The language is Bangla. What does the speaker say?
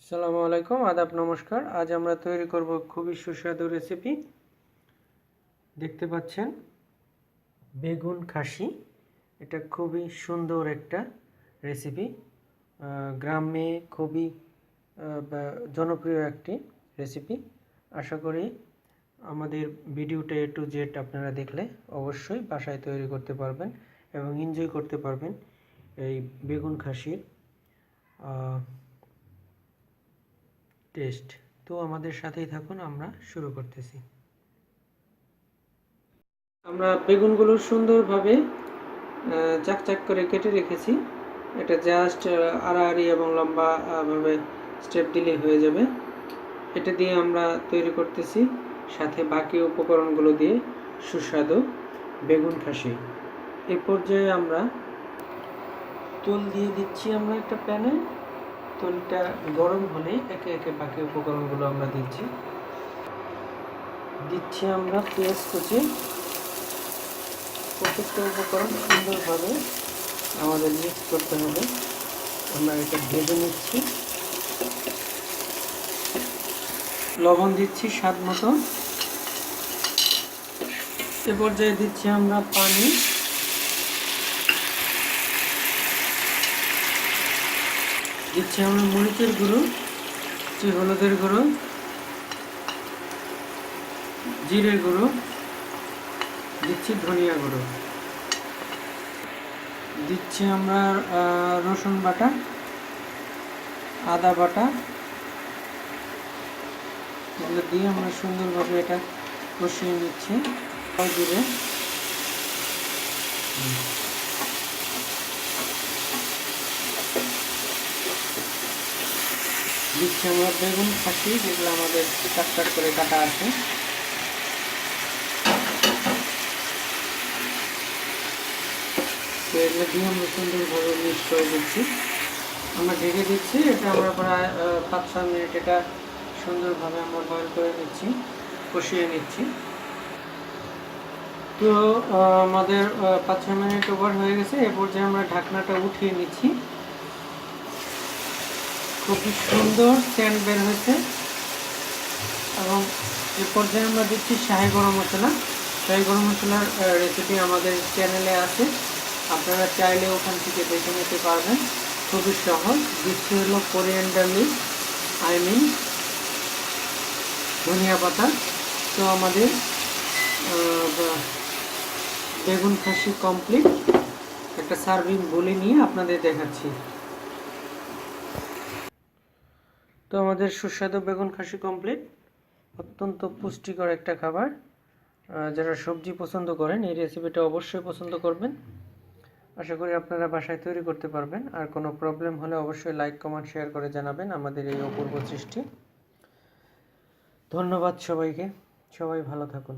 আসসালামু আলাইকুম, আদাব, নমস্কার। আজ আমরা তৈরি করব খুবই সুস্বাদু রেসিপি। দেখতে পাচ্ছেন বেগুন খাসি। এটা খুবই সুন্দর একটা রেসিপি। গ্রামে খুবই জনপ্রিয় একটি রেসিপি। আশা করি আমাদের ভিডিওটা A to Z আপনারা দেখলে অবশ্যই বাসায় তৈরি করতে পারবেন এবং এনজয় করতে পারবেন এই বেগুন খাসির টেস্ট। তো আমাদের সাথেই থাকুন, আমরা শুরু করতেছি। আমরা বেগুনগুলো সুন্দরভাবে চাক করে কেটে রেখেছি। এটা জাস্ট আড়াআড়ি এবং লম্বা ভাবে স্টেপ দিলেই হয়ে যাবে। এটা দিয়ে আমরা তৈরি করতেছি সাথে বাকি উপকরণগুলো দিয়ে সুস্বাদু বেগুন খাসি। এই পর্যায়ে আমরা তেল দিয়ে দিচ্ছি আমরা একটা প্যানে। তেলটা গরম হলে একে একে বাকি উপকরণগুলো আমরা দিচ্ছি আমরা পেঁয়াজ কুচি। প্রত্যেকটা উপকরণ সুন্দরভাবে আমাদের মিক্স করতে হবে। আমরা এটা ভেজে নিচ্ছি। লবণ দিচ্ছি স্বাদ মতো। এ পর্যায়ে দিচ্ছি আমরা পানি। দিচ্ছি আমরা মরিচের গুঁড়ো, হলুদের গুঁড়ো, জিরে গুঁড়ো, দিচ্ছি ধনিয়া গুঁড়ো, দিচ্ছি আমরা রসুন বাটা, আদা বাটা। এগুলো দিয়ে আমরা সুন্দরভাবে এটা কষিয়ে নিচ্ছি। জিরে, দিচ্ছি আমরা বেগুন খাসি, যেগুলো আমাদের কাট করে কাটা আছে। তো এগুলো দিয়ে আমরা সুন্দরভাবে মিক্স করে দিচ্ছি। আমরা ঢেকে দিচ্ছি। এটা আমরা প্রায় 5-6 মিনিট এটা সুন্দরভাবে আমরা বয়েল করে নিচ্ছি, কষিয়ে নিচ্ছি। তো আমাদের 5-6 মিনিট ওভার হয়ে গেছে। এ পর্যায়ে আমরা ঢাকনাটা উঠিয়ে নিচ্ছি। খুবই সুন্দর সেন্ট বের হয়েছে। এবং এ পর্যায়ে আমরা দিচ্ছি শাহি গরম মশলা। শাহি গরম মশলার রেসিপি আমাদের চ্যানেলে আছে, আপনারা চাইলে ওখান থেকে দেখে নিতে পারবেন। খুবই সহজ। দিচ্ছি হলো কোরিয়ান্ডার লিভ, ধনিয়া পাতা। তো আমাদের বেগুন খাসি কমপ্লিট। একটা সার্ভিং বলে নিয়ে আপনাদের দেখাচ্ছি। তো আমাদের সুস্বাদু বেগুন খাসি কমপ্লিট। অত্যন্ত পুষ্টিকর একটা খাবার। যারা সবজি পছন্দ করেন এই রেসিপিটা অবশ্যই পছন্দ করবেন। আশা করি আপনারা বাসায় তৈরি করতে পারবেন। আর কোনো প্রবলেম হলে অবশ্যই লাইক, কমেন্ট, শেয়ার করে জানাবেন আমাদের এই অপূর্ব সৃষ্টি। ধন্যবাদ সবাইকে। সবাই ভালো থাকুন।